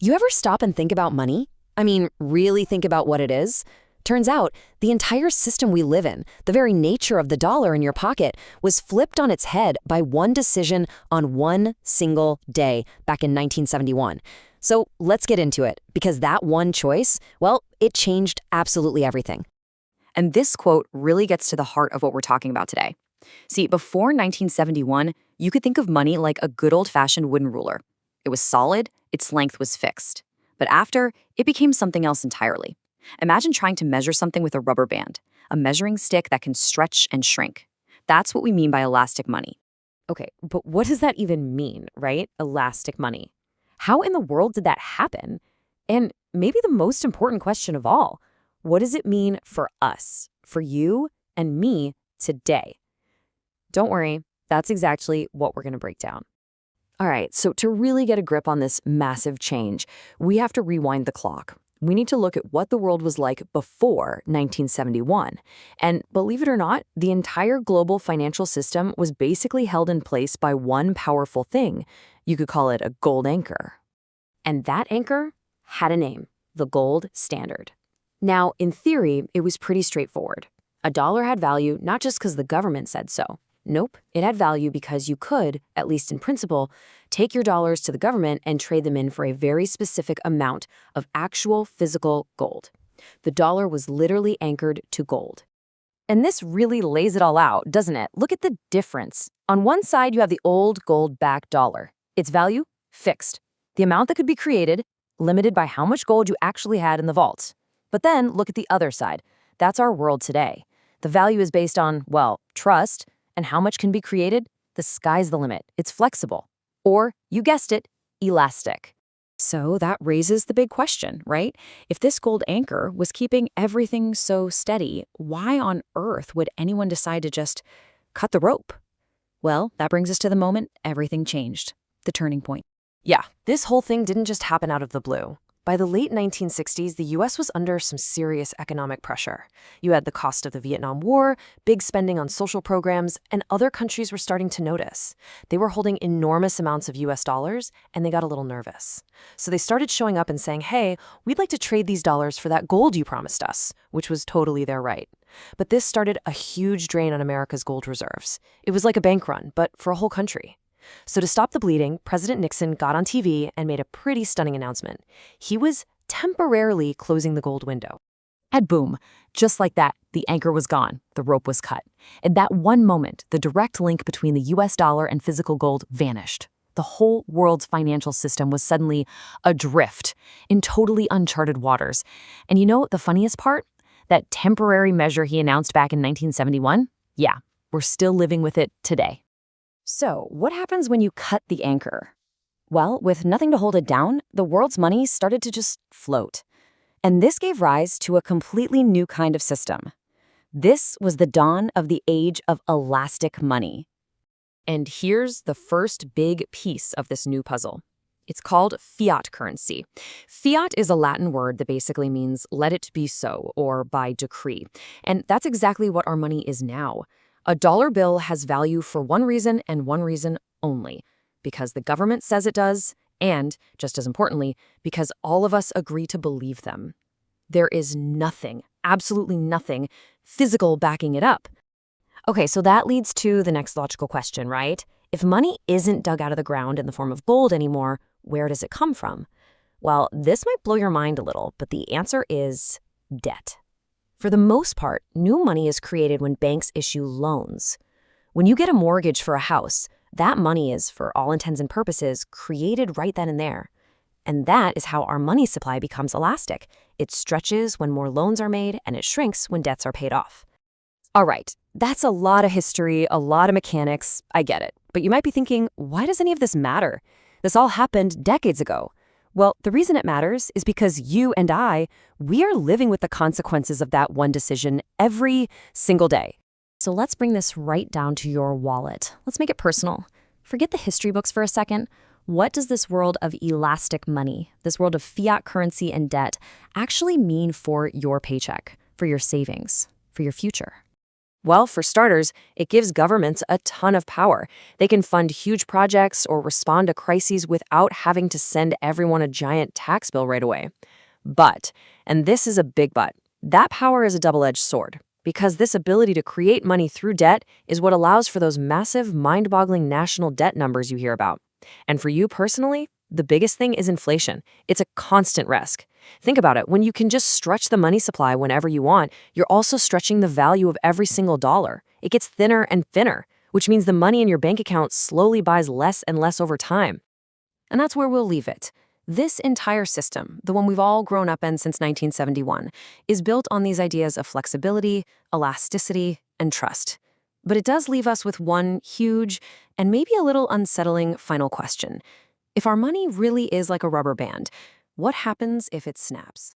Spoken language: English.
You ever stop and think about money? I mean, really think about what it is? Turns out, the entire system we live in, the very nature of the dollar in your pocket, was flipped on its head by one decision on one single day back in 1971. So let's get into it, because that one choice, well, it changed absolutely everything. And this quote really gets to the heart of what we're talking about today. See, before 1971, you could think of money like a good old-fashioned wooden ruler. It was solid, its length was fixed. But after, it became something else entirely. Imagine trying to measure something with a rubber band, a measuring stick that can stretch and shrink. That's what we mean by elastic money. Okay, but what does that even mean, right? Elastic money. How in the world did that happen? And maybe the most important question of all, what does it mean for us, for you and me today? Don't worry, that's exactly what we're going to break down. All right, so to really get a grip on this massive change, we have to rewind the clock. We need to look at what the world was like before 1971. And believe it or not, the entire global financial system was basically held in place by one powerful thing. You could call it a gold anchor. And that anchor had a name, the gold standard. Now, in theory, it was pretty straightforward. A dollar had value not just because the government said so. Nope, it had value because you could, at least in principle, take your dollars to the government and trade them in for a very specific amount of actual physical gold. The dollar was literally anchored to gold. And this really lays it all out, doesn't it? Look at the difference. On one side, you have the old gold-backed dollar. Its value, fixed. The amount that could be created, limited by how much gold you actually had in the vault. But then, look at the other side. That's our world today. The value is based on, well, trust. And how much can be created? The sky's the limit. It's flexible. Or, you guessed it, elastic. So that raises the big question, right? If this gold anchor was keeping everything so steady, why on earth would anyone decide to just cut the rope? Well, that brings us to the moment everything changed, the turning point. Yeah, this whole thing didn't just happen out of the blue. By the late 1960s, the U.S. was under some serious economic pressure. You had the cost of the Vietnam War, big spending on social programs, and other countries were starting to notice. They were holding enormous amounts of U.S. dollars, and they got a little nervous. So they started showing up and saying, hey, we'd like to trade these dollars for that gold you promised us, which was totally their right. But this started a huge drain on America's gold reserves. It was like a bank run, but for a whole country. So to stop the bleeding, President Nixon got on TV and made a pretty stunning announcement. He was temporarily closing the gold window. And boom, just like that, the anchor was gone, the rope was cut. In that one moment, the direct link between the US dollar and physical gold vanished. The whole world's financial system was suddenly adrift in totally uncharted waters. And you know the funniest part? That temporary measure he announced back in 1971? Yeah, we're still living with it today. So, what happens when you cut the anchor? Well, with nothing to hold it down, the world's money started to just float. And this gave rise to a completely new kind of system. This was the dawn of the age of elastic money. And here's the first big piece of this new puzzle. It's called fiat currency. Fiat is a Latin word that basically means let it be so, or by decree. And that's exactly what our money is now. A dollar bill has value for one reason and one reason only, because the government says it does, and, just as importantly, because all of us agree to believe them. There is nothing, absolutely nothing, physical backing it up. Okay, so that leads to the next logical question, right? If money isn't dug out of the ground in the form of gold anymore, where does it come from? Well, this might blow your mind a little, but the answer is debt. For the most part, new money is created when banks issue loans. When you get a mortgage for a house, that money is, for all intents and purposes, created right then and there. And that is how our money supply becomes elastic. It stretches when more loans are made, and it shrinks when debts are paid off. All right, that's a lot of history, a lot of mechanics. I get it. But you might be thinking, why does any of this matter? This all happened decades ago. Well, the reason it matters is because you and we are living with the consequences of that one decision every single day. So let's bring this right down to your wallet. Let's make it personal. Forget the history books for a second. What does this world of elastic money, this world of fiat currency and debt, actually mean for your paycheck, for your savings, for your future? Well, for starters, it gives governments a ton of power. They can fund huge projects or respond to crises without having to send everyone a giant tax bill right away. But, and this is a big but, that power is a double-edged sword. Because this ability to create money through debt is what allows for those massive, mind-boggling national debt numbers you hear about. And for you personally, the biggest thing is inflation. It's a constant risk. Think about it. When you can just stretch the money supply whenever you want, you're also stretching the value of every single dollar. It gets thinner and thinner, which means the money in your bank account slowly buys less and less over time. And that's where we'll leave it. This entire system, the one we've all grown up in since 1971, is built on these ideas of flexibility, elasticity, and trust. But it does leave us with one huge and maybe a little unsettling final question. If our money really is like a rubber band, what happens if it snaps?